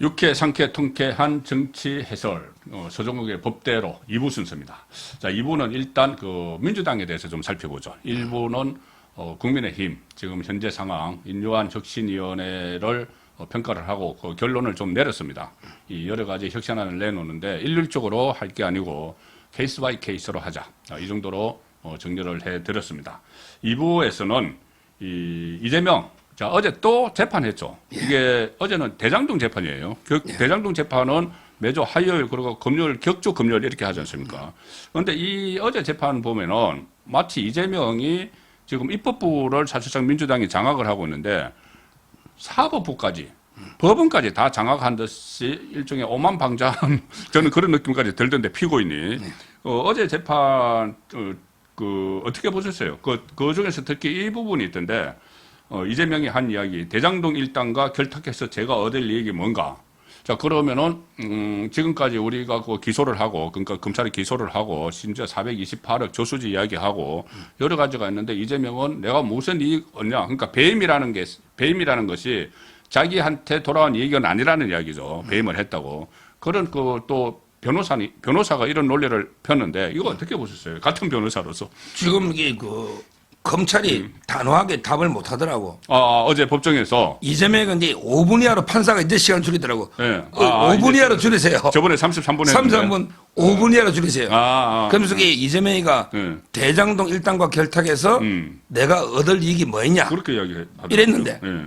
육회, 상쾌, 통쾌한 정치 해설, 서정국의 법대로 2부 순서입니다. 자, 2부는 일단 그 민주당에 대해서 좀 살펴보죠. 1부는 국민의힘, 지금 현재 상황, 인요한 혁신위원회를 평가를 하고 그 결론을 좀 내렸습니다. 이 여러 가지 혁신안을 내놓는데 일률적으로 할 게 아니고 케이스 바이 케이스로 하자. 이 정도로 정리를 해드렸습니다. 2부에서는 이재명, 자, 어제 또 재판했죠. 이게 어제는 대장동 재판이에요. 대장동 재판은 매주 화요일 그리고 금요일, 격주 금요일 이렇게 하지 않습니까? 그런데 이 어제 재판 보면은 마치 이재명이 지금 입법부를 사실상 민주당이 장악을 하고 있는데 사법부까지, 법원까지 다 장악한 듯이 일종의 오만방장 저는 그런 느낌까지 들던데 피고인이 어제 재판 어떻게 보셨어요? 그 중에서 특히 이 부분이 있던데. 이재명이 한 이야기, 대장동 일당과 결탁해서 제가 얻을 이익이 뭔가. 자, 그러면은, 지금까지 우리가 그 기소를 하고, 그러니까 검찰이 기소를 하고, 심지어 428억 조수지 이야기하고, 여러 가지가 있는데, 이재명은 내가 무슨 이익 얻냐. 그러니까 배임이라는 것이 자기한테 돌아온 이익은 아니라는 이야기죠. 배임을 했다고. 그런 또, 변호사가 이런 논리를 폈는데, 이거 어떻게 보셨어요? 같은 변호사로서. 지금 이게 검찰이 단호하게 답을 못 하더라고. 어제 법정에서. 이재명은 이제 5분 이하로 판사가 이제 시간 줄이더라고. 네. 5분 이하로 줄이세요. 저번에 33분 했는데. 33분, 5분 이하로 줄이세요. 그러면서 이재명이가 대장동 일당과 결탁해서 내가 얻을 이익이 뭐였냐. 그렇게 이야기하더라고요. 이랬는데. 네.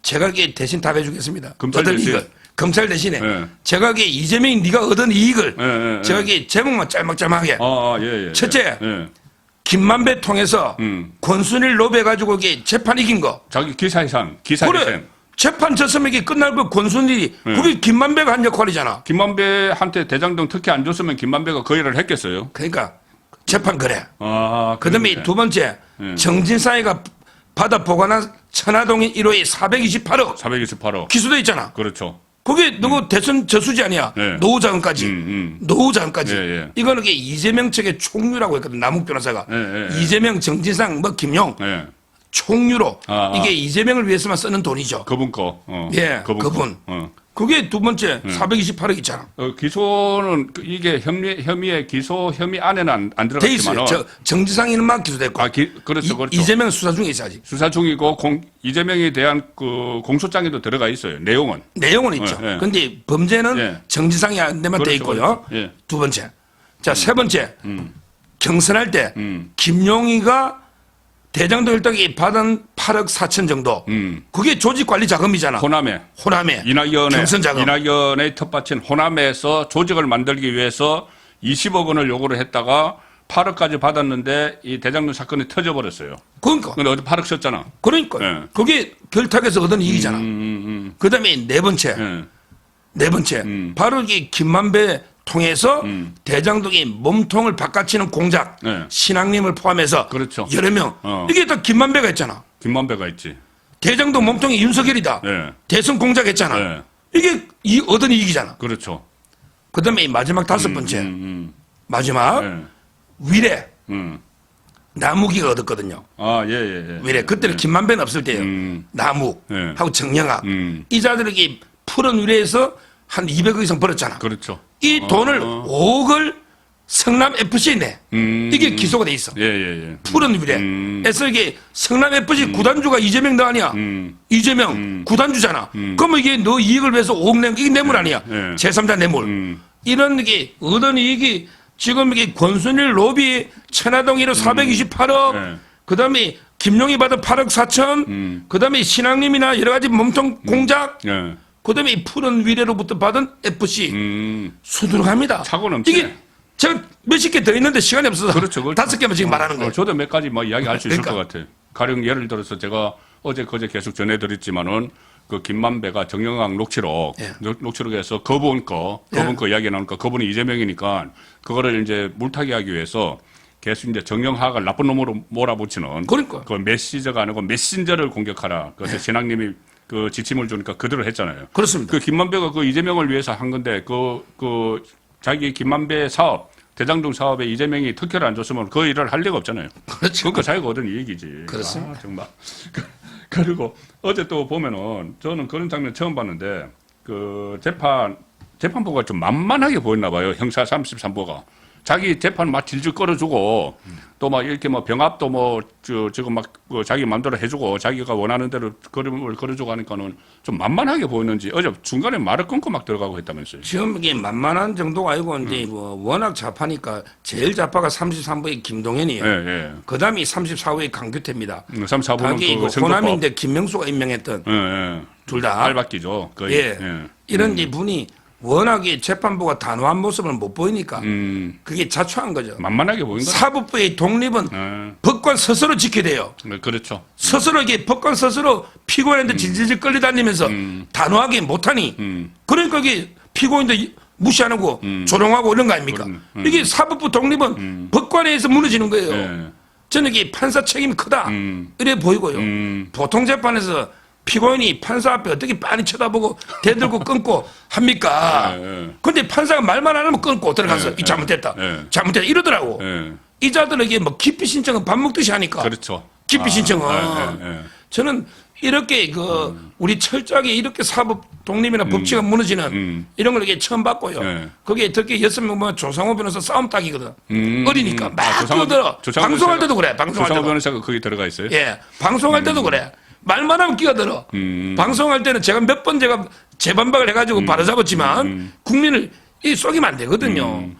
제가 이게 대신 답해 주겠습니다. 검찰 얻을 대신? 이익을. 검찰 대신에. 네. 제가 이게 이재명이 네가 얻은 이익을. 네. 제가 이게 제목만 짤막짤막하게. 예. 첫째. 예. 김만배 통해서 권순일 로비해가지고 이게 재판 이긴 거. 자기 기사회생. 그래. 재판 졌으면 이게 끝날 거 권순일이. 그게 김만배가 한 역할이잖아. 김만배한테 대장동 특혜 안 줬으면 김만배가 그 일을 했겠어요? 그러니까 재판 그래. 그 다음에 그런데. 두 번째. 정진상이가 받아 보관한 천화동인 1호에 428억. 428억. 기소돼 있잖아. 그렇죠. 그게 누구 대선 저수지 아니야. 네. 노후 자금까지. 노후 자금까지. 예. 이거는 이게 이재명 측의 총류라고 했거든. 남욱 변호사가. 예. 이재명, 정진상, 김용. 예. 총류로. 이게 이재명을 위해서만 쓰는 돈이죠. 그분 거. 예, 그분. 그게 두 번째 428억 있잖아. 기소는 이게 혐의의 기소 혐의 안에는 안 돼 있어요. 들어갔지만. 정지상인만 기소됐고. 그렇죠. 이재명 수사 중에 있어야지. 수사 중이고 이재명에 대한 그 공소장에도 들어가 있어요. 내용은. 내용은 있죠. 그런데 범죄는 정지상인데만 돼 있고요. 그렇죠. 두 번째. 자, 세 번째. 경선할 때 김용희가 대장동 일당이 받은 8억 4천 정도. 그게 조직관리 자금이잖아. 호남에. 경선 자금. 이낙연의 텃밭인 호남에서 조직을 만들기 위해서 20억 원을 요구를 했다가 8억까지 받았는데 이 대장동 사건이 터져버렸어요. 그러니까. 근데 어제 8억 썼잖아. 그러니까. 네. 그게 결탁에서 얻은 이익이잖아. 그 다음에 네 번째. 바로 이 김만배 통해서 대장동이 몸통을 바꿔치는 공작, 신앙님을 포함해서 그렇죠. 여러 명. 이게 다 김만배가 했잖아. 김만배가 있지. 대장동 몸통이 윤석열이다. 대선 공작했잖아. 이게 얻은 이익이잖아. 그렇죠. 그 다음에 마지막 다섯 번째. 마지막 위례. 남욱이가 얻었거든요. 예. 위례. 그때는 김만배는 없을 때예요. 남욱 하고 정영학. 이 자들에게 푸른 위례에서 한 200억 이상 벌었잖아. 그렇죠. 이 돈을 5억을 성남 FC에 내. 이게 기소가 돼 있어. 예. 푸른 위례에서 이게 성남 FC 구단주가 이재명 너 아니야. 이재명 구단주잖아. 그러면 이게 너 이익을 위해서 5억 낸 이게 뇌물 아니야. 제3자 뇌물. 이런 게 얻은 이익이 지금 이게 권순일 로비 천화동 1호 428억. 그다음에 김용희 받은 8억 4천. 그다음에 신앙님이나 여러 가지 몸통 공작. 그다음에 이 푸른 위례로부터 받은 FC 수두룩합니다. 차고 넘치네. 이게 제가 몇십 개 더 있는데 시간이 없어서 그렇죠. 5개만 지금 말하는 거예요. 저도 몇 가지 이야기할 수 있을 그러니까. 것 같아요. 가령 예를 들어서 제가 그제 계속 전해드렸지만은 그 김만배가 정영학 녹취록에서 그분 거 이야기 나오니까 그분이 이재명이니까 그거를 이제 물타기 하기 위해서 계속 이제 정영학을 나쁜 놈으로 몰아붙이는. 그러니까. 그 메시저가 아니고 메신저를 공격하라. 그래서 신앙님이 그 지침을 주니까 그대로 했잖아요. 그렇습니다. 그 김만배가 그 이재명을 위해서 한 건데 자기 김만배 사업 대장동 사업에 이재명이 특혜를 안 줬으면 그 일을 할 리가 없잖아요. 그렇죠. 그러니까 자기가 얻은 이익이지. 그렇습니다. 정말. 그리고 어제 또 보면은 저는 그런 장면 처음 봤는데 그 재판부가 좀 만만하게 보였나 봐요. 형사 33부가. 자기 재판 막 질질 끌어주고 또 막 이렇게 뭐 병합도 뭐 지금 막 자기 마음대로 해주고 자기가 원하는 대로 그림을 그려주고 하니까는 좀 만만하게 보였는지 어제 중간에 말을 끊고 막 들어가고 했다면서요. 지금 이게 만만한 정도가 아니고 이제 뭐 워낙 좌파니까 제일 좌파가 33부의 김동연이에요. 예, 예. 그다음이 34부의 강규태입니다. 3, 4부는 각이 그 선거법. 호남인데 김명수가 임명했던 예, 예. 둘 다. 알박기죠. 거의. 예. 이런 이 분이 워낙에 재판부가 단호한 모습을 못 보이니까 그게 자초한 거죠. 만만하게 보인 거죠. 사법부의 독립은 법관 스스로 지켜야 돼요. 그렇죠. 스스로 이게 법관 스스로 피고인한테 질질 끌려다니면서 단호하게 못하니 그러니까 이게 피고인들 무시 안 하고 조롱하고 이런 거 아닙니까? 이게 사법부 독립은 법관에 의해서 무너지는 거예요. 예. 저는 이게 판사 책임이 크다 이래 보이고요. 보통 재판에서 피고인이 판사 앞에 어떻게 빤히 쳐다보고 대들고 끊고 합니까? 근데 판사가 말만 안 하면 끊고 들어가서 이 잘못됐다. 잘못됐다 이러더라고. 이자들에게 뭐 기피 신청은 밥 먹듯이 하니까. 그렇죠. 기피 신청은. 저는 이렇게 우리 철저하게 이렇게 사법 독립이나 법치가 무너지는 이런 걸 이게 처음 봤고요. 거기에 특히 6명 보면 조상호 변호사 싸움 딱이거든. 어리니까 막 끼어들어. 방송할 때도 그래. 방송할 조상호 때도. 변호사가 거기 들어가 있어요. 예. 방송할 때도 그래. 말만 하면 끼어들어. 방송할 때는 제가 몇 번 제가 재반박을 해가지고 바로잡았지만 국민을 속이면 안 되거든요.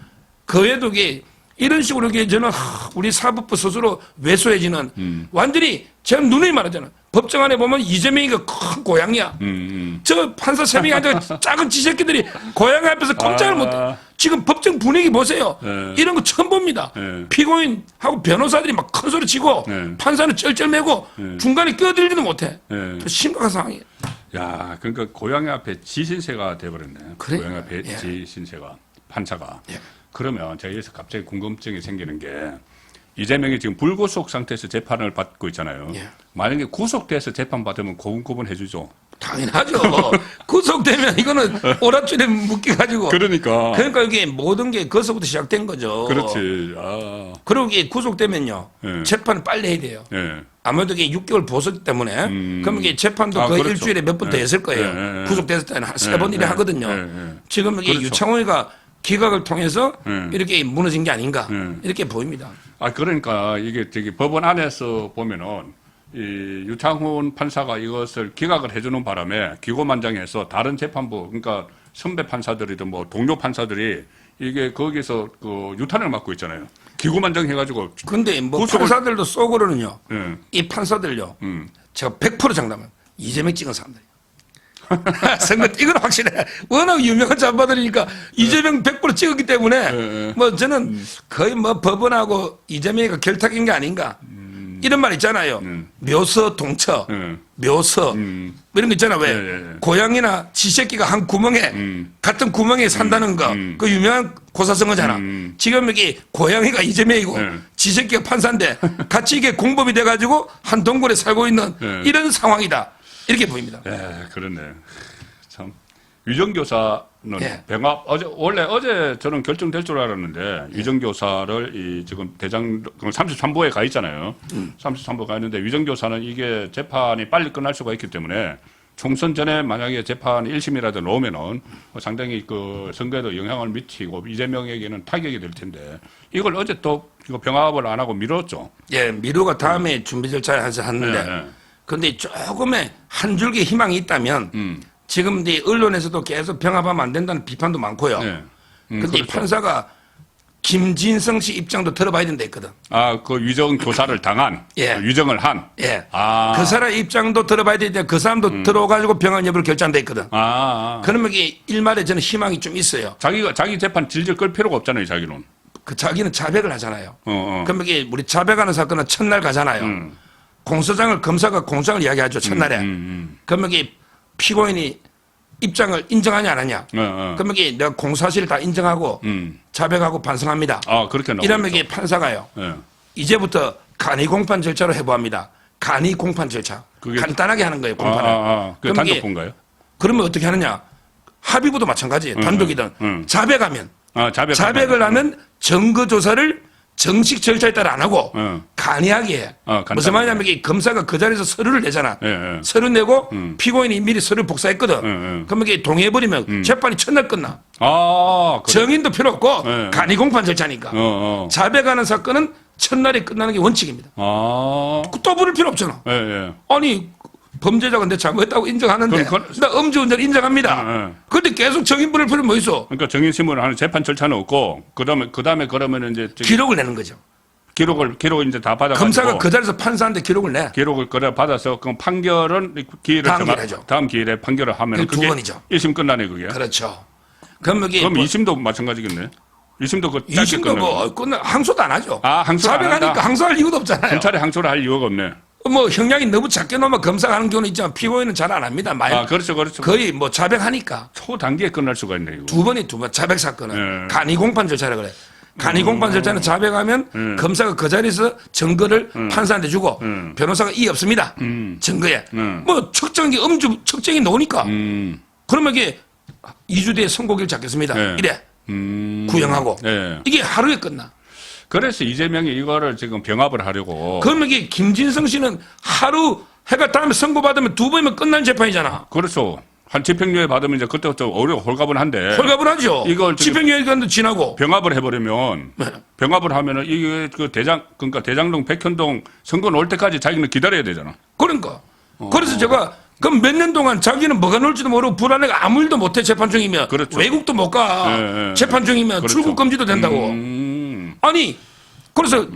그 외에도 이게 이런 식으로 이게 저는 우리 사법부 스스로 왜소해지는 완전히 제가 눈에 말하잖아. 법정 안에 보면 이재명이가 큰 고양이야. 저 판사 3명이 앉아 작은 지새끼들이 고양이 앞에서 꼼짝을 못해. 지금 법정 분위기 보세요. 이런 거 처음 봅니다. 피고인하고 변호사들이 막 큰 소리 치고 판사는 쩔쩔매고 중간에 끼어들지도 못해. 심각한 상황이에요. 야, 그러니까 고양이 앞에 지신세가 돼버렸네. 그러니까요. 고양이 앞에 예. 지신세가 판사가. 예. 그러면 저희에서 갑자기 궁금증이 생기는 게 이재명이 지금 불구속 상태에서 재판을 받고 있잖아요. 예. 만약에 구속돼서 재판 받으면 고분고분 해주죠. 당연하죠. 구속되면 이거는 오랏줄에 묶여가지고. 그러니까. 그러니까 이게 모든 게 거기서부터 시작된 거죠. 그렇지. 아. 그리고 이게 구속되면요. 예. 재판을 빨리 해야 돼요. 예. 아무래도 이게 6개월 보석 때문에 그럼 이게 재판도 거의 그렇죠. 일주일에 몇 번 더 했을 거예요. 예. 구속됐을 때는 한 3번 이래 하거든요. 지금 이게 그렇죠. 유창호이가 기각을 통해서 이렇게 무너진 게 아닌가 이렇게 보입니다. 아, 그러니까 이게 저기 법원 안에서 보면은 이 유창훈 판사가 이것을 기각을 해주는 바람에 기고만장해서 다른 재판부, 그러니까 선배 판사들이든 뭐 동료 판사들이 이게 거기서 그 유탄을 맞고 있잖아요. 기고만장 해가지고. 근데 뭐 구속을- 판사들도 속으로는요. 예. 이 판사들요. 제가 100% 장담해요. 이재명 찍은 사람들이. 선거 이건 확실해. 워낙 유명한 잡아들이니까 이재명 100% 찍었기 때문에 뭐 저는 거의 뭐 법원하고 이재명이가 결탁인 게 아닌가. 이런 말 있잖아요. 묘서 동처, 묘서 뭐 이런 거 있잖아. 왜 고양이나 지새끼가 한 구멍에 같은 구멍에 산다는 거, 그 유명한 고사성어잖아. 지금 여기 고양이가 이재명이고 지새끼가 판사인데 같이 이게 공범이 돼가지고 한 동굴에 살고 있는 이런 상황이다. 이렇게 보입니다. 예, 그렇네. 참. 위정교사는 예. 병합, 원래 어제 저는 결정될 줄 알았는데, 위정교사를 이 지금 33부에 가 있잖아요. 33부에 가 있는데, 위정교사는 이게 재판이 빨리 끝날 수가 있기 때문에, 총선 전에 만약에 재판 1심이라도 나오면은 상당히 그 선거에도 영향을 미치고 이재명에게는 타격이 될 텐데, 이걸 어제 또 이거 병합을 안 하고 미뤘죠. 예, 미루가 다음에 준비 절차를 하는데, 예. 근데 조금의 한 줄기 희망이 있다면, 지금 이 언론에서도 계속 병합하면 안 된다는 비판도 많고요. 네. 근데 그렇죠. 판사가 김진성 씨 입장도 들어봐야 된다 했거든. 아, 그 위정교사를 당한, 예. 위정을 한. 예. 아. 그 사람 입장도 들어봐야 되는데 그 사람도 들어가지고 병합 여부를 결정한다 했거든. 그러면 이게 일말에 저는 희망이 좀 있어요. 자기 재판 질질 끌 필요가 없잖아요, 자기는. 그 자기는 자백을 하잖아요. 어. 그러면 이게 우리 자백하는 사건은 첫날 가잖아요. 공소장을 검사가 공소장을 이야기하죠, 첫날에. 그러면 이게 피고인이 입장을 인정하냐 안 하냐. 그러면 이게 내가 공사실을 다 인정하고 자백하고 반성합니다. 아, 그렇게 나오죠. 이러면 이게 판사가요. 예. 이제부터 간이 공판 절차로 해부합니다. 간이 공판 절차. 그게- 간단하게 하는 거예요, 공판을. 그게 그럼 이게 단독본가요? 그러면 어떻게 하느냐. 합의부도 마찬가지예요. 단독이든. 자백하면. 아, 자백을 하면 증거 조사를 정식 절차에 따라 안 하고 간이하게 해. 간단하게. 무슨 말이냐면 이 검사가 그 자리에서 서류를 내잖아. 예. 서류 내고 피고인이 미리 서류를 복사했거든. 그러면 이게 동의해버리면 재판이 첫날 끝나. 아, 그래. 정인도 필요 없고 예. 간이 공판 절차니까. 자백하는 사건은 첫날에 끝나는 게 원칙입니다. 아, 또 부를 필요 없잖아. 예. 아니 범죄자가 내 잘못했다고 인정하는데 나 음주운전 인정합니다. 근데 계속 정인 부를 필요 뭐 있어? 그러니까 정인신문을 하는 재판 절차는 없고 그다음에 그러면은 이제 기록을 내는 거죠. 기록을 이제 다 받아 검사가 그 자리에서 판사한테 기록을 내. 기록을 받아서 그 판결은 기일을 다음 기일에죠. 다음 기일에 판결을 하면 두 번이죠. 1심 끝나네 그게. 그렇죠. 그럼 이게 그럼 2심도 마찬가지겠네. 2심도 그 짧게 2심도 뭐 끝나 항소도 안 하죠. 아, 항소를 안 자백하니까 한다? 항소할 이유도 없잖아요. 검찰에 항소를 할 이유가 없네. 뭐 형량이 너무 작게 놓으면 검사가 하는 경우는 있지만 피고인은 잘 안 합니다. 아, 그렇죠. 거의 뭐 자백하니까 초단기에 끝날 수가 있네 이거. 두 번 자백 사건은 네. 간이 공판 절차라 그래. 간이 공판 절차는 자백하면 검사가 그 자리에서 증거를 판사한테 주고 변호사가 이의 없습니다. 증거에 뭐 측정이 측정이 나오니까 그러면 이게 2주 뒤에 선고기를 잡겠습니다. 네. 이래 구형하고 네. 이게 하루에 끝나. 그래서 이재명이 이거를 지금 병합을 하려고. 그러면 이게 김진성 씨는 하루 해가 다음에 선고받으면 두 번이면 끝난 재판이잖아. 그렇죠. 한 집행유예 받으면 이제 그때부터 어려워 홀가분한데. 홀가분하죠. 이걸 집행유예 기간도 지나고. 병합을 해버리면 네. 병합을 하면은 이게 그러니까 대장동 백현동 선거 나올 때까지 자기는 기다려야 되잖아. 그러니까. 그래서 제가 그럼 몇 년 동안 자기는 뭐가 나올지도 모르고 불안해가 아무 일도 못해 재판 중이면. 그렇죠. 외국도 못 가. 네. 재판 중이면 그렇죠. 출국 금지도 된다고. 아니 그래서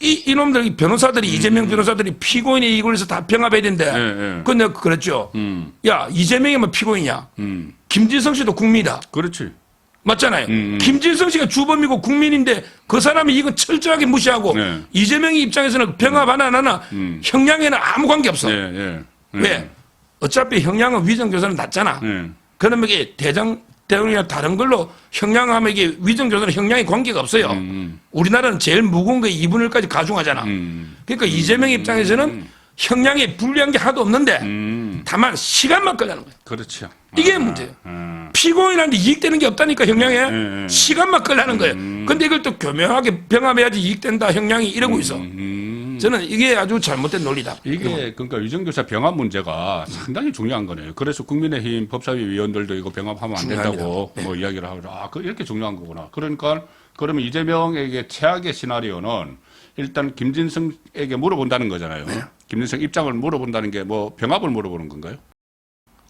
이놈들 변호사들이 이재명 변호사들이 피고인의 이익을 위해서 다 병합해야 된대. 그건 내가 그랬죠. 야 이재명이면 피고인이야. 김진성 씨도 국민이다. 그렇지. 맞잖아요. 김진성 씨가 주범이고 국민인데 그 사람이 이건 철저하게 무시하고 네. 이재명이 입장에서는 병합 하나 안 하나 형량에는 아무 관계 없어. 왜? 어차피 형량은 위정교사는 낮잖아. 그러면 이게 대장이나 다른 걸로 형량하면 이게 위정교사는 형량이 관계가 없어요. 우리나라는 제일 무거운 게 2분의 1까지 가중하잖아. 그러니까 이재명 입장에서는 형량에 불리한 게 하나도 없는데 다만 시간만 끌려는 거예요. 그렇죠. 이게 문제예요. 피고인한테 이익되는 게 없다니까 형량에 시간만 끌려는 거예요. 근데 이걸 또 교묘하게 병합해야지 이익된다 형량이 이러고 있어. 저는 이게 아주 잘못된 논리다. 이게 그러니까 위정교사 병합 문제가 상당히 중요한 거네요. 그래서 국민의힘 법사위 위원들도 이거 병합하면 안 된다고 네. 뭐 이야기를 하고 이렇게 중요한 거구나. 그러니까 그러면 이재명에게 최악의 시나리오는 일단 김진성에게 물어본다는 거잖아요. 네. 김진성 입장을 물어본다는 게 뭐 병합을 물어보는 건가요?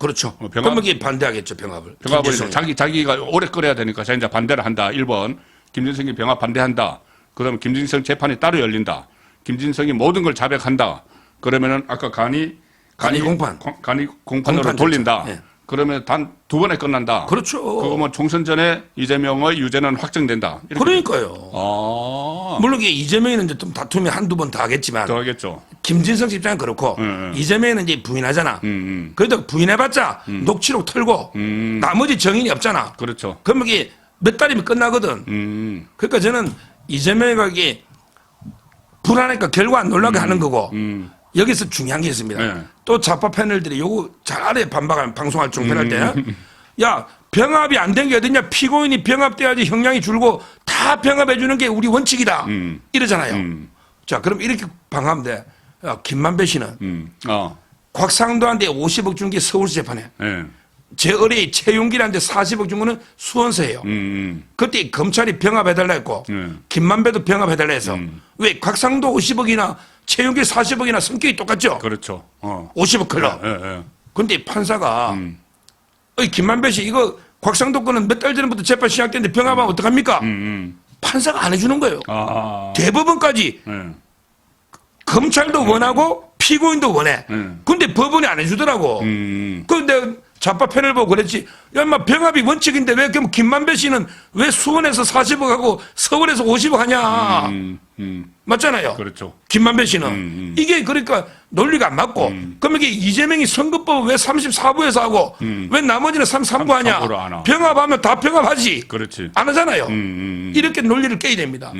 그렇죠. 병합- 그러면 이게 반대하겠죠 병합을. 병합을 김진성이. 자기가 오래 끌어야 되니까 자 이제 반대를 한다. 1번 김진성이 병합 반대한다. 그다음에 김진성 재판이 따로 열린다. 김진성이 모든 걸 자백한다. 그러면은 아까 간이 공판으로 공판 돌린다. 절차. 네. 그러면 단 두 번에 끝난다. 그렇죠. 그거면 총선 전에 이재명의 유죄는 확정된다. 이렇게 그러니까요. 아, 물론 이게 이재명이는 이제 좀 다툼이 한두 번 더 하겠지만 더 하겠죠. 김진성 씨 입장은 그렇고 이재명은 이제 부인하잖아. 그래도 부인해봤자 녹취록 털고 나머지 정인이 없잖아. 그렇죠. 그러면 이게 몇 달이면 끝나거든. 그러니까 저는 이재명이가 이게 불안하니까 결과 안 놀라게 하는 거고 여기서 중요한 게 있습니다. 네. 또 좌파 패널들이 요거 잘 알아요. 방송할 종편할 때. 야 병합이 안 된 게 어딨냐. 피고인이 병합돼야지 형량이 줄고 다 병합해 주는 게 우리 원칙이다. 이러잖아요. 자 그럼 이렇게 방하면 돼. 야, 김만배 씨는 곽상도한테 50억 준 게 서울시 재판에 네. 제 어레이 최용길한테 40억 준 거는 수원서예요. 그때 검찰이 병합해달라 했고 김만배도 병합해달라 해서 왜 곽상도 50억이나 최용길 40억이나 성격이 똑같죠? 그렇죠. 50억 클럽. 근데 판사가 김만배 씨 이거 곽상도 거는 몇 달 전부터 재판 시작됐는데 병합하면 어떡합니까? 판사가 안 해주는 거예요. 대법원까지 검찰도 원하고 피고인도 원해. 근데 법원이 안 해주더라고. 근데 좌파 패널 보고 그랬지. 야, 인마 병합이 원칙인데 왜 그럼 김만배 씨는 왜 수원에서 40억 하고 서울에서 50억 하냐. 맞잖아요. 그렇죠. 김만배 씨는. 이게 그러니까 논리가 안 맞고. 그럼 이게 이재명이 선거법을 왜 34부에서 하고 왜 나머지는 33부 하냐. 33부로 안 하나. 병합하면 다 병합하지. 그렇지. 안 하잖아요. 이렇게 논리를 깨야 됩니다.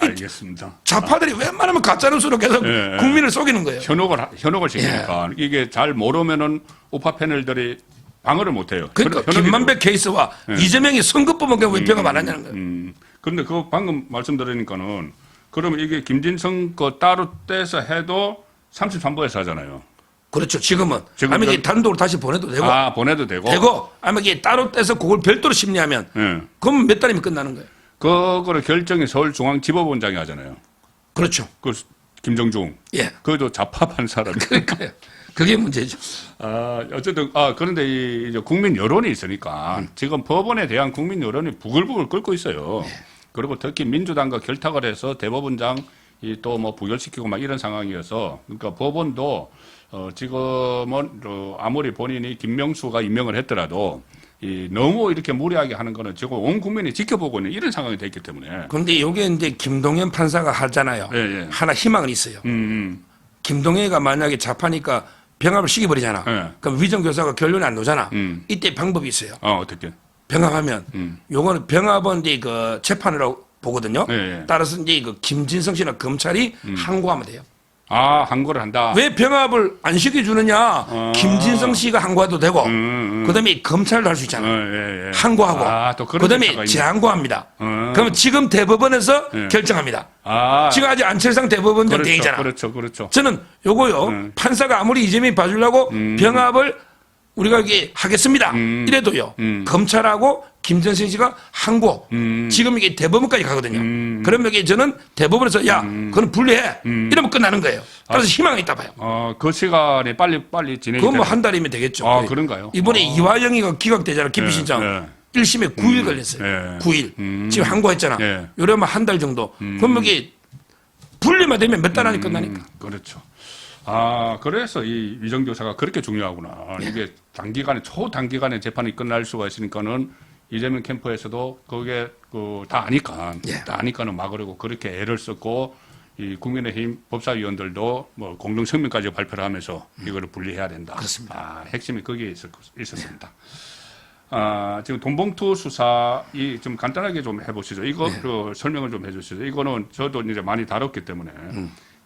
알겠습니다. 좌파들이 웬만하면 가짜뉴스로 계속 예, 예. 국민을 속이는 거예요. 현혹을 시키니까 이게 잘 모르면은 우파 패널들이 방어를 못 해요. 그러니까 김만배 케이스와 이재명이 선거법은 왜 병합 안 하냐는 거예요. 그런데 그거 방금 말씀드리니까는 그러면 이게 김진성 거 따로 떼서 해도 33부에서 하잖아요. 그렇죠. 지금은 지금 아니면 이게 단독으로 다시 보내도 되고 아, 보내도 되고. 아니면 이게 따로 떼서 그걸 별도로 심리하면 예. 그럼 몇 달이면 끝나는 거예요. 그거를 결정이 서울중앙지법원장이 하잖아요. 그렇죠. 그 김정중. 예. 그것도 잡합한 사람이. 그러니까요. 그게 문제죠. 아, 어쨌든, 그런데 이제 국민 여론이 있으니까 지금 법원에 대한 국민 여론이 부글부글 끓고 있어요. 그리고 특히 민주당과 결탁을 해서 대법원장 또 뭐 부결시키고 막 이런 상황이어서 그러니까 법원도 지금은 아무리 본인이 김명수가 임명을 했더라도 너무 이렇게 무리하게 하는 거는 지금 온 국민이 지켜보고 있는 이런 상황이 됐기 때문에. 그런데 이게 이제 김동연 판사가 하잖아요. 예, 예. 하나 희망은 있어요. 김동연이가 만약에 잡하니까 병합을 시켜버리잖아. 예. 그럼 위정교사가 결론이 안 나오잖아. 음. 이때 방법이 있어요. 어떻게? 병합하면 요거는 병합은 이제 그 재판이라고 보거든요. 예, 예. 따라서 이제 그 김진성 씨나 검찰이 항고하면 돼요. 아, 항고를 한다. 왜 병합을 안 시켜주느냐? 김진성 씨가 항고해도 되고, 그다음에 검찰도 할 수 있잖아. 예, 예. 항고하고, 아, 또 그런 그다음에 절차가 있네. 재항고합니다. 그러면 지금 대법원에서 예. 결정합니다. 아, 지금 아직 안철상 대법원장 그렇죠, 돼 있잖아. 그렇죠, 그렇죠. 저는 요거요. 판사가 아무리 이재명이 봐주려고 병합을 우리가 이게 하겠습니다. 이래도요. 검찰하고 김전신 씨가 항고. 지금 이게 대법원까지 가거든요. 그러면 이게 저는 대법원에서 야, 그건 분리해. 이러면 끝나는 거예요. 그래서 희망이 있다 봐요. 그 시간이 빨리 진행이 그건 뭐 되는- 한 달이면 되겠죠. 아, 거의. 그런가요? 이번에 이화영이가 기각되잖아. 기피신청. 예. 1심에 9일 걸렸어요. 예. 9일. 지금 항고했잖아. 예. 이러면 한 달 정도. 그럼 이게 분리만 되면 몇 달 안에 끝나니까. 그렇죠. 그래서 이 위정교사가 그렇게 중요하구나. 이게 단기간에, 초단기간에 재판이 끝날 수가 있으니까는 이재명 캠프에서도 그게 다 아니까, 예. 다 아니까는 막으려고 그렇게 애를 썼고, 이 국민의힘 법사위원들도 뭐 공동성명까지 발표를 하면서 이거를 분리해야 된다. 그렇습니다. 핵심이 거기에 있었습니다. 지금 돈봉투 수사, 좀 간단하게 좀 해보시죠. 이거 설명을 좀 해주시죠. 이거는 저도 이제 많이 다뤘기 때문에.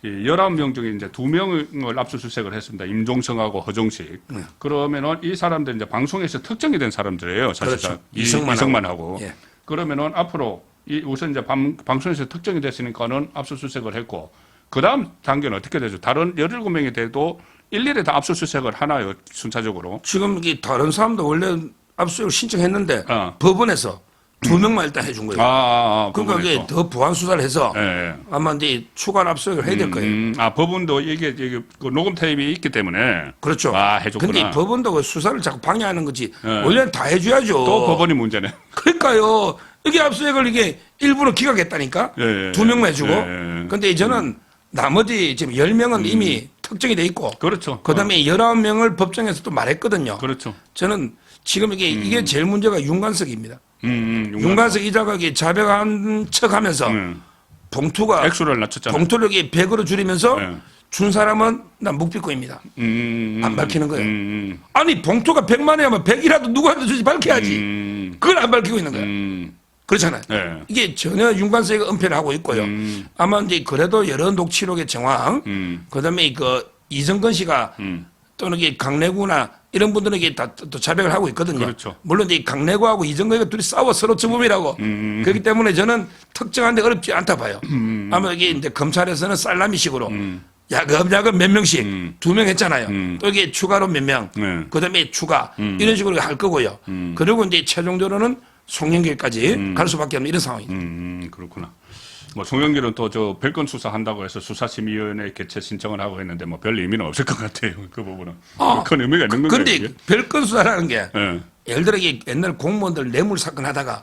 19명 중에 이제 2명을 압수수색을 했습니다. 임종성하고 허정식. 그러면은 이 사람들 이제 방송에서 특정이 된 사람들이에요. 사실상. 그렇죠. 이승만하고. 예. 그러면은 앞으로 우선 이제 방송에서 특정이 됐으니까는 압수수색을 했고, 그 다음 단계는 어떻게 되죠? 다른 17명이 돼도 일일이 다 압수수색을 하나요? 순차적으로. 지금 이게 다른 사람도 원래 압수수색을 신청했는데 어. 법원에서 2명만 일단 해준 거예요. 그러니까 이게 법원에서. 더 보완 수사를 해서 예, 예. 아마 이제 추가 압수수색을 해야 될 거예요. 법원도 이게 그 녹음 테이프가 있기 때문에. 그렇죠. 해줬구나. 근데 법원도 그 수사를 자꾸 방해하는 거지. 예. 원래는 다 해줘야죠. 또 법원이 문제네. 그러니까요. 이게 압수수색을 이게 일부러 기각했다니까. 예, 예. 2명만 해주고. 예, 예. 근데 저는 나머지 지금 10명은 이미 특정이 돼 있고. 그렇죠. 그다음에 19명을 법정에서 또 말했거든요. 그렇죠. 저는 지금 이게 제일 문제가 윤관석입니다. 윤관석. 이자가 이게 자백한 척하면서 봉투가 액수를 낮췄잖아요. 봉투를 이게 100으로 줄이면서 예. 준 사람은 난 묵비권입니다. 안 밝히는 거예요. 음, 아니 봉투가 100만 원이면 100이라도 누구한테 주지 밝혀야지. 그걸 안 밝히고 있는 거예요. 그렇잖아요. 예. 이게 전혀 윤관석이 은폐를 하고 있고요. 아마 이제 그래도 여러 녹취록의 정황, 그다음에 그 이정건 씨가 또는 이게 강내구나 이런 분들은 이게 다 또 자백을 하고 있거든요. 그렇죠. 물론 이 강내구하고 이정건이가 둘이 싸워 서로 주범이라고. 그렇기 때문에 저는 특정한데 어렵지 않다 봐요. 아마 이게 이제 검찰에서는 살라미식으로 야금야금 몇 명씩 2명 했잖아요. 또 이게 추가로 몇 명, 네. 그다음에 추가 이런 식으로 할 거고요. 그리고 이제 최종적으로는 송영길까지 갈 수밖에 없는 이런 상황입니다. 그렇구나. 뭐 송영길은 또 저 별건 수사한다고 해서 수사심의위원회 개최 신청을 하고 했는데 뭐 별 의미는 없을 것 같아요. 그 부분은. 큰 의미가 있는 건가요? 근데 이게? 별건 수사라는 게 예. 예를 들어 이게 옛날 공무원들 뇌물 사건 하다가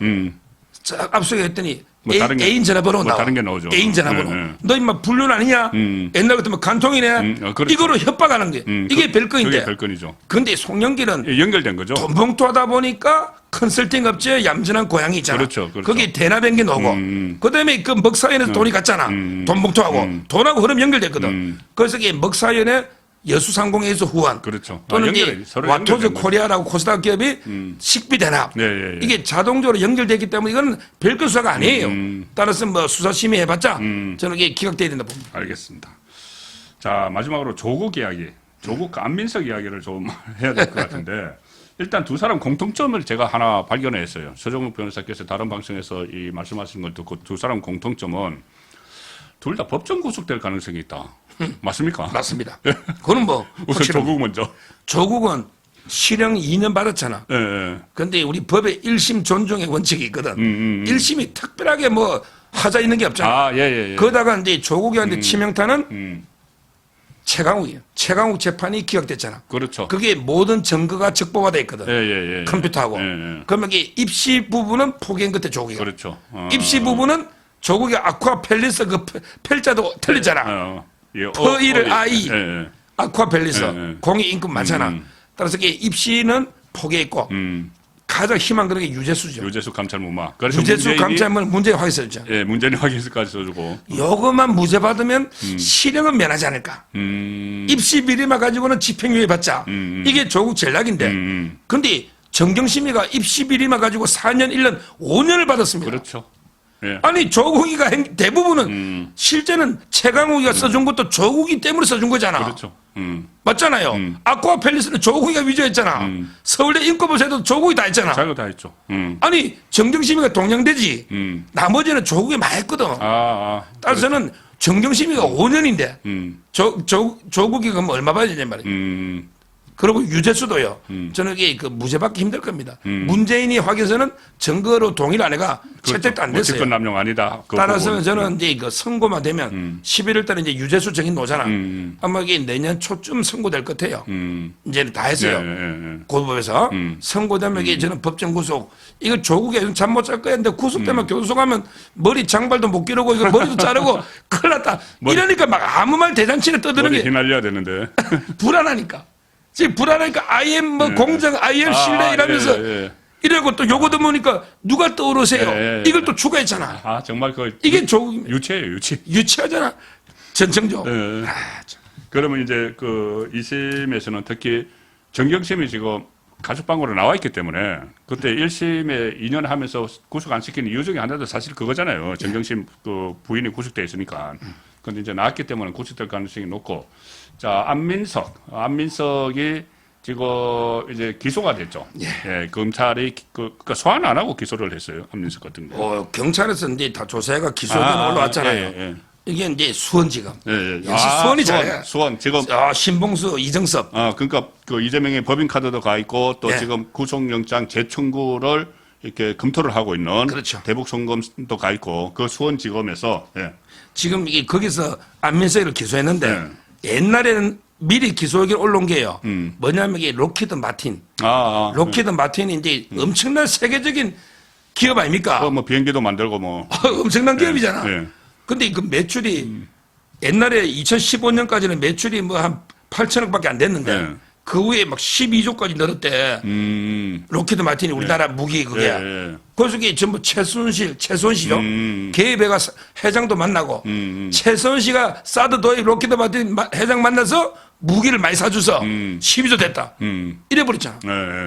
쫙 압수했더니 뭐 다른 게- 애인 전화번호 뭐 나와. 다른 게 나오죠. 애인 전화번호. 예, 예. 너 임마 불륜 아니냐? 옛날 같으면 간통이네. 그렇죠. 이거로 협박하는 게 이게 별건인데. 그게 별건이죠. 근데 송영길은 예, 연결된 거죠. 돈봉투 하다 보니까 컨설팅 업체 얌전한 고양이 있잖아. 그렇죠, 그렇죠. 거기 대나뱅기 놓고 그다음에 그 먹사연에서 돈이 갔잖아. 돈봉투하고 돈하고 흐름 연결됐거든. 그래서 이게 먹사연에 여수상공회에서 후원 그렇죠. 또는 연결해, 이제 서로 와토즈 연결된 거죠. 코리아라고 코스닥 기업이 식비 대납 예, 예, 예. 이게 자동적으로 연결되기 때문에 이건 별건 수사가 아니에요. 따라서 뭐 수사심의 해봤자 저는 이게 기각돼야 된다 봅니다. 알겠습니다. 자, 마지막으로 조국 이야기. 조국 안민석 이야기를 좀 해야 될 것 같은데 일단 두 사람 공통점을 제가 하나 발견했어요. 서정욱 변호사께서 다른 방송에서 이 말씀하신 걸 듣고 두 사람 공통점은 둘 다 법정 구속될 가능성이 있다. 맞습니까? 맞습니다. 그거는 뭐 우선 확실한 조국 먼저. 조국은 실형 2년 받았잖아. 예, 예. 근데 우리 법에 1심 존중의 원칙이 있거든. 1심이 특별하게 뭐 하자 있는 게 없잖아. 아, 예, 예, 예. 그러다가 이제 조국이한테 치명타는 최강욱이에요. 최강욱 재판이 기각됐잖아. 그렇죠. 그게 모든 증거가 적보화돼 있거든. 예, 예, 예. 컴퓨터하고. 예, 예. 그러면 이게 입시 부분은 포기한 끝에 조국이가. 그렇죠. 입시 부분은 조국이 아쿠아 팰리스 그 펠자도 틀렸잖아. 예, 퍼이를 아이. 예, 예. 아쿠아 팰리스. 예, 예. 공이 임금 많잖아. 따라서 이게 입시는 포기했고 가장 희망 그런 게 유재수죠. 유재수 감찰무마. 그래서 유재수 감찰문을 문제 확인했었죠. 예, 문재인 확인서까지 써주고. 요것만 무죄 받으면 실형은 면하지 않을까. 입시 비리만 가지고는 집행유예 받자. 이게 조국 전략인데. 근데 정경심이가 입시 비리만 가지고 4년, 1년, 5년을 받았습니다. 그렇죠. 예. 아니 조국이가 대부분은 실제는 최강욱이가 써준 것도 조국이 때문에 써준 거잖아. 그렇죠. 맞잖아요. 아쿠아 팰리스는 조국이가 위조했잖아. 서울대 인권보세도 조국이 다 했잖아. 자기가 다 했죠. 아니 정경심이가 동양대지. 나머지는 조국이 많이 했거든. 따라서는 정경심이가 5년인데 조국이 그럼 얼마 받아야 되냐 말이에요. 그리고 유재수도요. 저는 이게 그 무죄 받기 힘들 겁니다. 문재인이 확인서는 증거로 동의를 안 해가 채택도 안 됐어요. 특권 남용 아니다. 따라서 저는 이제 그 선고만 되면 11월 달에 이제 유재수 정인 노잖아. 아마 이게 내년 초쯤 선고될 것 같아요. 이제는 다 했어요. 고법에서 선고되면 이게 저는 법정 구속. 이거 조국에 잠 못 잘 거야. 근데 구속되면 교수가면 머리 장발도 못 기르고 이거 머리도 자르고 큰일 났다. 이러니까 막 아무 말 대잔치를 떠드는 머리 게 휘날려야 되는데. 불안하니까. 지금 불안하니까 IM 뭐 공정 IM 신뢰 이러면서 이러고 또 요거 들으니까 누가 떠오르세요? 이걸 또 추가했잖아. 아 정말 그 이게 조국 유치예요, 유치. 유치하잖아. 전청조. 그러면 이제 그 2심에서는 특히 정경심이 지금 가석방으로 나와 있기 때문에 그때 1심에 2년 하면서 구속 안 시키는 이유 중에 하나도 사실 그거잖아요. 정경심 그 부인이 구속돼 있으니까. 근데 이제 나왔기 때문에 구속될 가능성이 높고. 자, 안민석이 지금 이제 기소가 됐죠. 예, 검찰이 그러니까 소환 안 하고 기소를 했어요. 안민석 같은 거. 경찰에서 이제 다 조사해가 기소가 올라왔잖아요. 이게 이제 수원지검. 역시 수원이 잘해. 수원 지금. 신봉수, 이정섭. 그러니까 그 이재명의 법인 카드도 가 있고 또 지금 구속영장 재청구를 이렇게 검토를 하고 있는. 그렇죠. 대북송금도 가 있고 그 수원지검에서. 지금 이게 거기서 안민석을 기소했는데. 옛날에는 미리 기소하기를 올라온 게요. 뭐냐면 이게 로키드 마틴. 로키드 마틴이 이제 엄청난 세계적인 기업 아닙니까? 뭐 비행기도 만들고 뭐. 엄청난 기업이잖아. 근데 그 매출이 옛날에 2015년까지는 매출이 뭐 한 8천억밖에 안 됐는데 그 후에 막 12조까지 늘었대. 로키드 마틴이 우리나라 무기 그게. 그래서 이게 전부 최순실이죠. 계획회가 회장도 만나고 최순실가 사드 도입 로키드 마틴 회장 만나서 무기를 많이 사줘서 12조 됐다. 이래버렸잖아.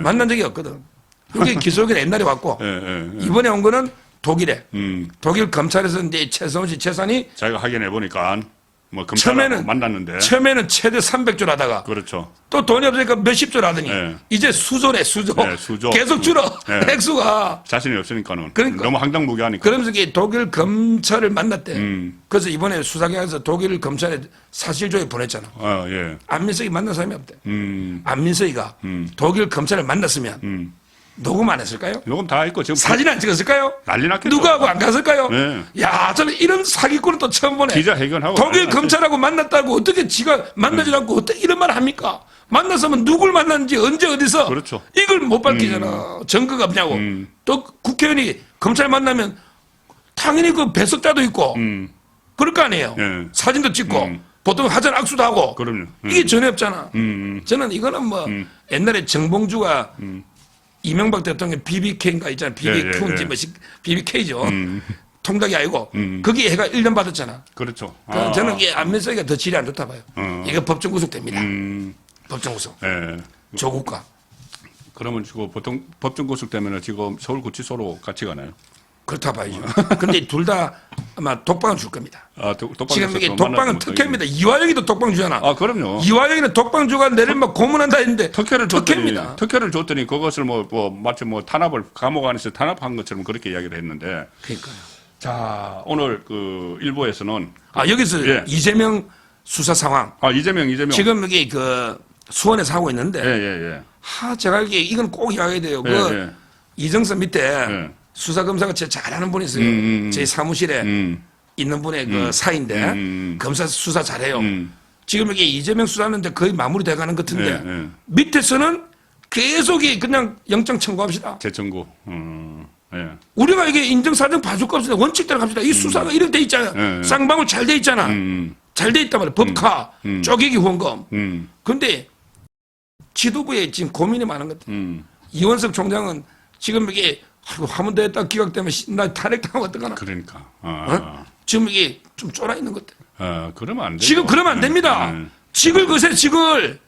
만난 적이 없거든. 이게 기소기는 옛날에 왔고 이번에 온 거는 독일에. 독일 검찰에서 이제 최순실 재산이 자기가 확인해 보니까 뭐 검찰하고 만났는데 처음에는 최대 300조를 하다가 그렇죠. 또 돈이 없으니까 몇십조를 하더니 이제 수조래 수조. 계속 줄어. 액수가. 자신이 없으니까는. 그러니까. 너무 황당무계하니까. 그러면서 이게 독일 검찰을 만났대. 그래서 이번에 수사기관에서 독일 검찰에 사실조회 보냈잖아. 안민석이 만난 사람이 없대. 안민석이가 독일 검찰을 만났으면 녹음 안 했을까요? 녹음 다 했고 지금 사진 안 찍었을까요? 난리 났겠죠. 누구하고 안 갔을까요? 야, 저는 이런 사기꾼은 또 처음 보네. 기자회견하고 독일 검찰하고 만났다고 어떻게 지가 만나지 않고 어떻게 이런 말을 합니까? 만났으면 누굴 만났는지 언제 어디서 그렇죠. 이걸 못 밝히잖아. 증거가 없냐고. 또 국회의원이 검찰 만나면 당연히 그 배석자도 있고 그럴 거 아니에요. 사진도 찍고 보통 하전 악수도 하고. 그럼요. 이게 전혀 없잖아. 저는 이거는 뭐 옛날에 정봉주가 이명박 대통령 BBK인가 있잖아. BBQ인지 뭐 BBK죠. 통닭이 아니고 거기에 해가 1년 받았잖아. 그렇죠. 저는 이게 안민석이가 더 질이 안 좋다 봐요. 이거 법정 구속됩니다. 법정 구속. 조국과. 그러면 지금 보통 법정 구속되면 지금 서울구치소로 같이 가나요? 그렇다 봐야죠. 근데 둘 다 아마 독방을 줄 겁니다. 지금 이게 독방은 특혜입니다. 이화영이도 독방 주잖아. 아, 그럼요. 이화영이는 독방 주가 내를 막 고문한다 했는데 특혜를 특혜입니다. 줬더니 그것을 마치 탄압을 감옥 안에서 탄압한 것처럼 그렇게 이야기를 했는데. 그러니까요. 자, 오늘 그 일부에서는 여기서 예. 이재명 수사 상황. 이재명. 지금 여기 그 수원에서 하고 있는데. 예. 제가 알기에 이건 꼭 이야기해야 돼요. 예. 이정선 밑에 예. 수사검사가 진짜 잘하는 분이 있어요. 제 사무실에 있는 분의 그 사이인데 검사 수사 잘해요. 지금 여기 이재명 수사하는데 거의 마무리돼 가는 것 같은데 예. 밑에서는 계속 그냥 영장 청구합시다. 재청구. 예. 우리가 이게 인정사정 봐줄 거 없습니다. 원칙대로 갑시다. 이 수사가 이렇게 돼 있잖아요. 쌍방울 잘 돼 있잖아. 잘 돼 있단 말이에요. 법카, 쪼개기 후원금. 근데 지도부에 지금 고민이 많은 것 같아요. 이원석 총장은 지금 이게 하면 되겠다 기각되면 나 탈핵당하면 어떡하나. 그러니까. 지금 이게 좀 쫄아 있는 것 같아요. 그러면 안 돼요. 지금 그러면 안 됩니다. 직을 거세 직을.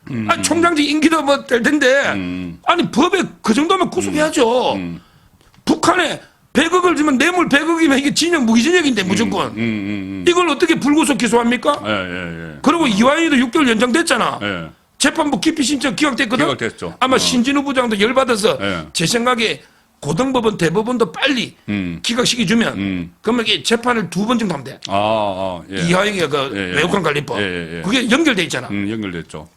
총장직 임기도 될 텐데. 아니 법에 그 정도면 구속해야죠. 북한에 100억을 주면 뇌물 100억이면 이게 진영 무기징역인데 무조건. 이걸 어떻게 불구속 기소합니까? 예. 그리고 이화영이도 6개월 연장됐잖아. 예. 재판부 기피 신청 기각됐거든. 기각됐죠. 아마 신진우 부장도 열받아서 예. 제 생각에 고등법원 대법원도 빨리 기각시켜주면 그러면 이게 재판을 2번 정도 하면 돼. 예. 이화영이가 그 예. 외국관 관리법 예. 그게 연결돼 있잖아. 연결됐죠.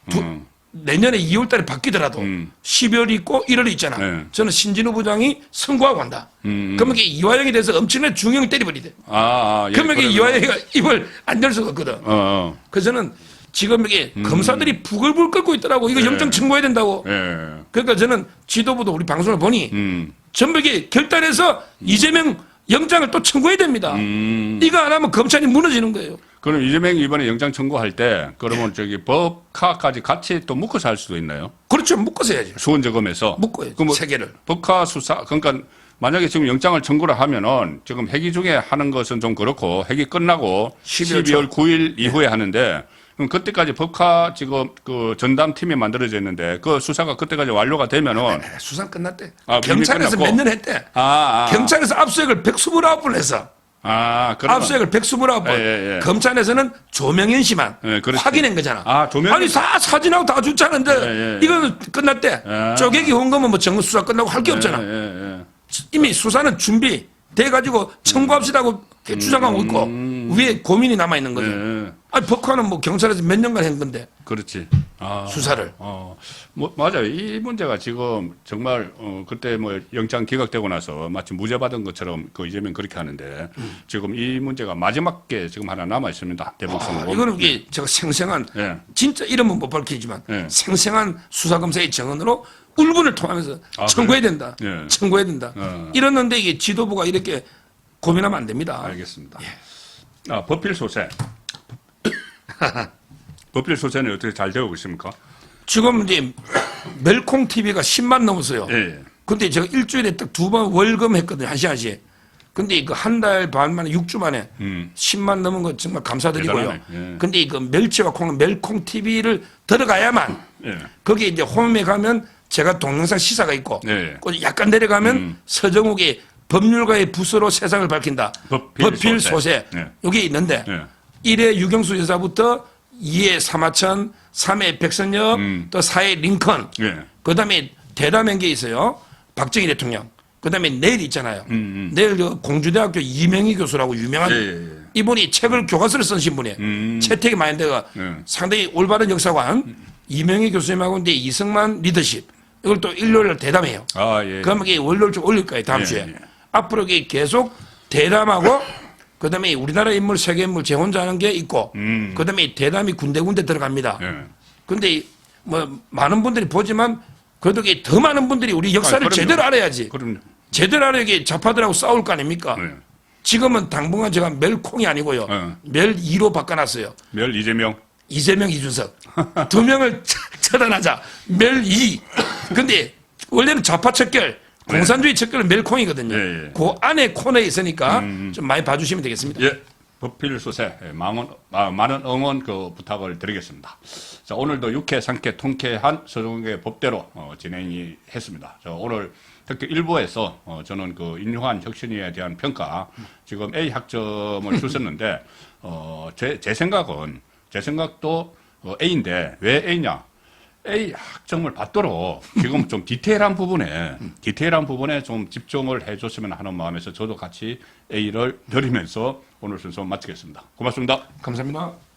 내년에 2월달에 바뀌더라도 12월이 있고 1월이 있잖아. 네. 저는 신진우 부장이 선고하고 한다. 그러면 이게 이화영에 대해서 엄청나게 중형을 때려버리대. 예. 그러면 이게 이화영이가 입을 안 열 수가 없거든. 그래서 저는 지금 이게 검사들이 부글부글 끓고 있더라고. 이거 영장 청구해야 된다고. 예. 그러니까 저는 지도부도 우리 방송을 보니 전부 이게 결단해서 이재명 영장을 또 청구해야 됩니다. 이거 안 하면 검찰이 무너지는 거예요. 그럼 이재명이 이번에 영장 청구할 때 그러면 법카까지 같이 또 묶어서 할 수도 있나요? 그렇죠. 묶어서 해야지. 수원저검에서 묶어야지. 그럼 세 개를. 법카 수사 그러니까 만약에 지금 영장을 청구를 하면은 지금 회기 중에 하는 것은 좀 그렇고 회기 끝나고 12월 9일 이후에 하는데 그럼 그때까지 법카 지금 그 전담팀이 만들어져 있는데 그 수사가 그때까지 완료가 되면은 수사 끝났대. 이미 경찰에서 끝났고. 몇 년 했대. 경찰에서 압수수색을 129번 했어. 그러면 압수수색을 129번. 예. 검찰에서는 조명현 씨만 그렇지. 확인한 거잖아. 조명현 아니 다 사진하고 다 줬자는데 예. 이거는 끝났대. 쪼개기 헌금은 뭐 정부 수사 끝나고 할 게 없잖아. 이미 수사는 준비돼가지고 청구합시다고 주장하고 있고 위에 고민이 남아 있는 거죠. 아니 법카는 뭐 경찰에서 몇 년간 한 건데. 그렇지. 수사를. 맞아요. 이 문제가 지금 정말 그때 영장 기각되고 나서 마치 무죄 받은 것처럼 그 이재명 그렇게 하는데 지금 이 문제가 마지막 게 지금 하나 남아 있습니다. 대북 이거는 이게 제가 생생한 진짜 이름은 못 밝히지만 생생한 수사검사의 정언으로 울분을 통하면서 청구해야 된다. 청구해야 된다. 이랬는데 이게 지도부가 이렇게 고민하면 안 됩니다. 알겠습니다. 법필 소재. 법필 소재는 어떻게 잘 되고 있습니까? 지금 이제 멜콩 TV가 10만 넘었어요. 예. 근데 제가 일주일에 딱 2번 월금 했거든요. 한 시간씩. 근데 그 한 달 반 만에 6주 만에 10만 넘은 거 정말 감사드리고요. 대단하네. 근데 그 멸치와 콩은 멜콩 TV를 들어가야만 거기에 이제 홈에 가면 제가 동영상 시사가 있고 그 약간 내려가면 서정욱의 법률가의 부서로 세상을 밝힌다. 법필 소재. 여기 있는데 1회 유경수 여사부터 2회 사마천, 3회 백선엽, 또 4회 링컨. 그다음에 대담한 게 있어요. 박정희 대통령. 그다음에 내일 있잖아요. 내일 그 공주대학교 이명희 교수라고 유명한 이분이 책을 교과서를 쓴 신분이에요. 채택이 많이 돼가 상당히 올바른 역사관 이명희 교수님하고 이제 이승만 리더십 이걸 또 일요일 대담해요. 그러면 이게 월요일 좀 올릴 거예요. 다음 주에. 앞으로 이게 계속 대담하고 그다음에 우리나라 인물 세계 인물 제 혼자 하는 게 있고 그다음에 대담이 군데군데 들어갑니다. 근데 뭐 많은 분들이 보지만 그래도 이게 더 많은 분들이 우리 역사를 제대로 알아야지. 제대로 알아야 이게 좌파들하고 싸울 거 아닙니까? 지금은 당분간 제가 멜콩이 아니고요. 멜2로 바꿔놨어요. 멜 이재명. 이재명, 이준석. 두 명을 처단하자. 멜2. 근데 원래는 좌파 척결, 공산주의 척결은 멜콩이거든요. 그 안에 코너에 있으니까 좀 많이 봐주시면 되겠습니다. 법필 수세 많은 응원 그 부탁을 드리겠습니다. 자, 오늘도 유쾌, 상쾌, 통쾌한 서정국의 법대로 진행이 했습니다. 자, 오늘 특히 일부에서 저는 그 인류한 혁신위에 대한 평가 지금 A 학점을 주셨는데 제 생각도 A인데 왜 A냐? A 학점을 받도록 지금 좀 디테일한 부분에 좀 집중을 해줬으면 하는 마음에서 저도 같이 A를 드리면서 오늘 순서 마치겠습니다. 고맙습니다. 감사합니다.